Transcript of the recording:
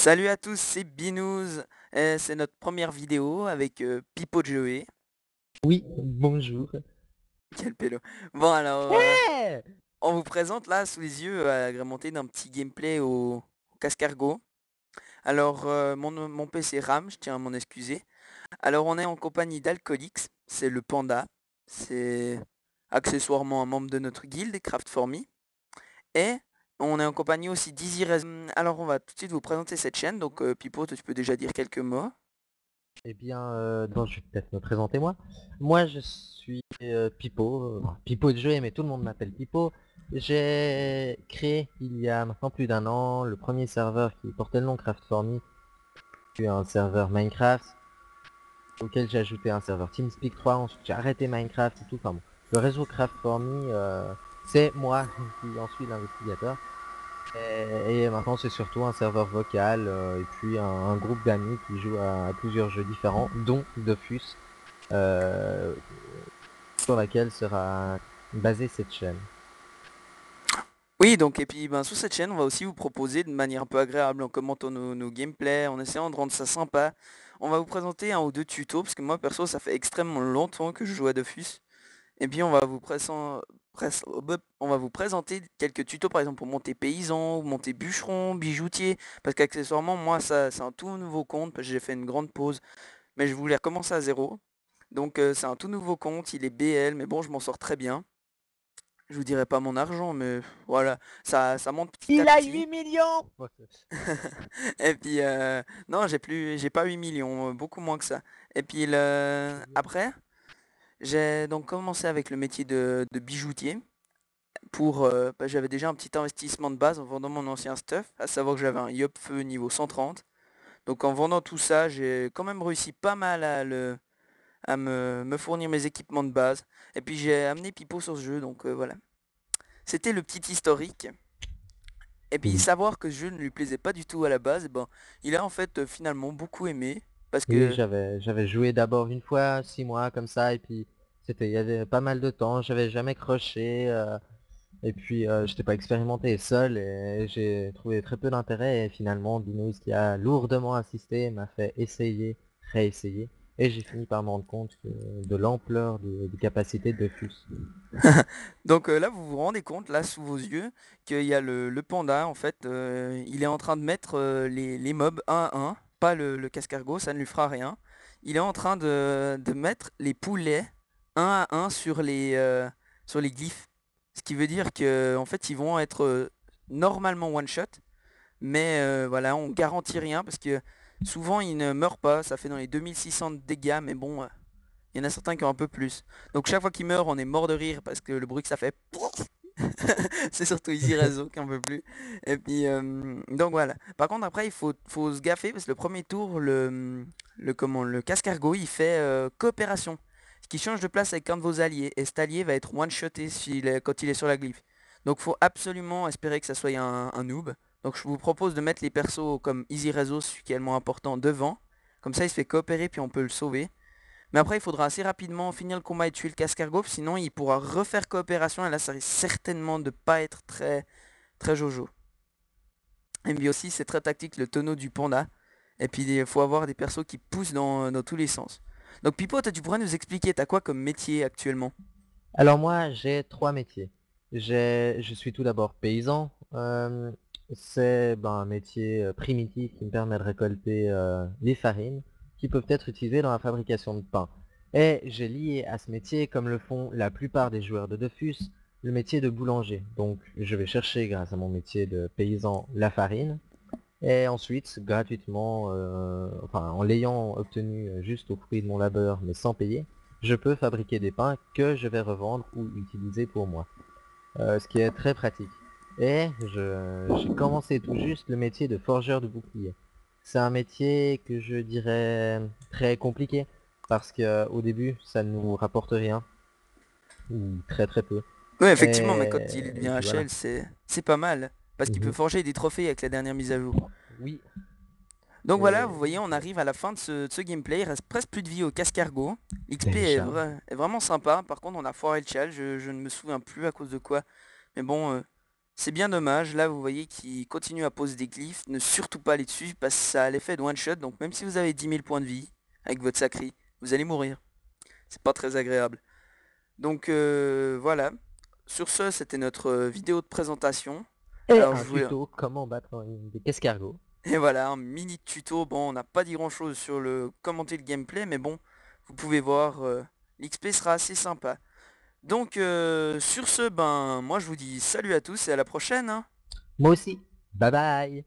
Salut à tous, c'est Binous. C'est notre première vidéo avec Pipo Joey. Oui, bonjour. Quel pélo. Bon alors, Ouais. on vous présente là sous les yeux agrémenté d'un petit gameplay au cascargot. Alors mon PC rame, je tiens à m'en excuser. Alors on est en compagnie d'Alcolix, c'est le panda. C'est accessoirement un membre de notre guilde, Craft for Me. Et on est en compagnie aussi d'Easy Reason. Alors on va tout de suite vous présenter cette chaîne. Donc Pipo, toi, tu peux déjà dire quelques mots. Eh bien, donc je vais peut-être me présenter moi. Moi, je suis Pipo, Pipo de jeu, mais tout le monde m'appelle Pipo. J'ai créé il y a maintenant plus d'un an le premier serveur qui portait le nom Craft for Me, qui est un serveur Minecraft, auquel j'ai ajouté un serveur TeamSpeak 3, ensuite j'ai arrêté Minecraft et tout. Enfin bon, le réseau Craft for Me, c'est moi qui en suis l'investigateur. Et maintenant c'est surtout un serveur vocal et puis un groupe d'amis qui jouent à plusieurs jeux différents, dont Dofus, euh, sur laquelle sera basée cette chaîne. Oui, donc et puis ben, sur cette chaîne, on va aussi vous proposer de manière un peu agréable en commentant nos gameplays, en essayant de rendre ça sympa. On va vous présenter un ou deux tutos, parce que moi perso ça fait extrêmement longtemps que je joue à Dofus. Et puis on va vous présenter quelques tutos par exemple pour monter paysan, ou monter bûcheron, bijoutier. Parce qu'accessoirement moi ça c'est un tout nouveau compte, parce que j'ai fait une grande pause, mais je voulais recommencer à zéro. Donc c'est un tout nouveau compte, il est BL, mais bon je m'en sors très bien. Je vous dirai pas mon argent, mais voilà, ça monte petit à Il a petit. 8 millions. Ouais. Et puis, non, j'ai pas 8 millions, beaucoup moins que ça. Et puis, après, j'ai donc commencé avec le métier de bijoutier. J'avais déjà un petit investissement de base en vendant mon ancien stuff, à savoir que j'avais un Yop Feu niveau 130. Donc en vendant tout ça, j'ai quand même réussi pas mal à me fournir mes équipements de base. Et puis j'ai amené Pipo sur ce jeu, donc voilà. C'était le petit historique. Et puis Oui, savoir que ce jeu ne lui plaisait pas du tout à la base, ben, il a en fait finalement beaucoup aimé. Parce oui, que j'avais joué d'abord une fois, 6 mois comme ça, et puis il y avait pas mal de temps, j'avais jamais croché, et puis j'étais pas expérimenté seul, et j'ai trouvé très peu d'intérêt, et finalement Binous qui a lourdement insisté m'a fait essayer, réessayer, et j'ai fini par me rendre compte de l'ampleur des capacités de Fus. donc là vous vous rendez compte là sous vos yeux qu'il y a le panda en fait, il est en train de mettre les mobs un à un, pas le cascargot, ça ne lui fera rien. Il est en train de mettre les poulets un à un sur les glyphes. Ce qui veut dire que en fait ils vont être normalement one shot. Mais voilà, on garantit rien parce que souvent ils ne meurent pas. Ça fait dans les 2600 de dégâts, mais bon, il y en a certains qui ont un peu plus. Donc chaque fois qu'ils meurent, on est mort de rire parce que le bruit que ça fait, c'est surtout Easy Rezo qui en peut plus. Et puis, donc voilà. Par contre, après, il faut se gaffer parce que le premier tour, le cascargot, il fait coopération. Ce qui change de place avec un de vos alliés. Et cet allié va être one-shoté quand il est sur la glyphe. Donc faut absolument espérer que ça soit un noob. Donc je vous propose de mettre les persos comme Easy Rezo, celui qui est le moins important, devant. Comme ça, il se fait coopérer puis on peut le sauver. Mais après, il faudra assez rapidement finir le combat et tuer le cascargot, sinon il pourra refaire coopération et là, ça risque certainement de pas être très, très jojo. Et puis aussi, c'est très tactique le tonneau du panda. Et puis, il faut avoir des persos qui poussent dans tous les sens. Donc, Pipo, toi, tu pourrais nous expliquer, t'as quoi comme métier actuellement? Alors moi, j'ai trois métiers. Je suis tout d'abord paysan. C'est un métier primitif qui me permet de récolter les farines qui peuvent être utilisées dans la fabrication de pain. Et j'ai lié à ce métier, comme le font la plupart des joueurs de Dofus, le métier de boulanger. Donc je vais chercher, grâce à mon métier de paysan, la farine. Et ensuite, gratuitement, enfin en l'ayant obtenu juste au prix de mon labeur, mais sans payer, je peux fabriquer des pains que je vais revendre ou utiliser pour moi. Ce qui est très pratique. Et j'ai commencé tout juste le métier de forgeur de bouclier. C'est un métier que je dirais très compliqué, parce que au début, ça ne nous rapporte rien, ou très très peu. Oui, effectivement, mais quand il Et devient puis voilà. HL, c'est pas mal. Parce qu'il peut Mhm. forger des trophées avec la dernière mise à jour. Oui. Donc voilà, vous Et voyez, on arrive à la fin de ce gameplay. Il reste presque plus de vie au cascargot. L'XP est, déjà. est vraiment sympa. Par contre, on a foiré le challenge. Je ne me souviens plus à cause de quoi. Mais bon, C'est bien dommage, là vous voyez qu'il continue à poser des glyphes, ne surtout pas aller dessus parce que ça a l'effet de one shot, donc même si vous avez 10 000 points de vie avec votre sacri, vous allez mourir. C'est pas très agréable. Donc voilà, sur ce c'était notre vidéo de présentation. Et Alors un je voulais... tuto comment battre des escargots. Et voilà, un mini tuto, bon on n'a pas dit grand chose sur le commenter le gameplay, mais bon, vous pouvez voir, l'XP sera assez sympa. Donc sur ce, ben moi je vous dis salut à tous et à la prochaine, hein. Moi aussi. Bye bye.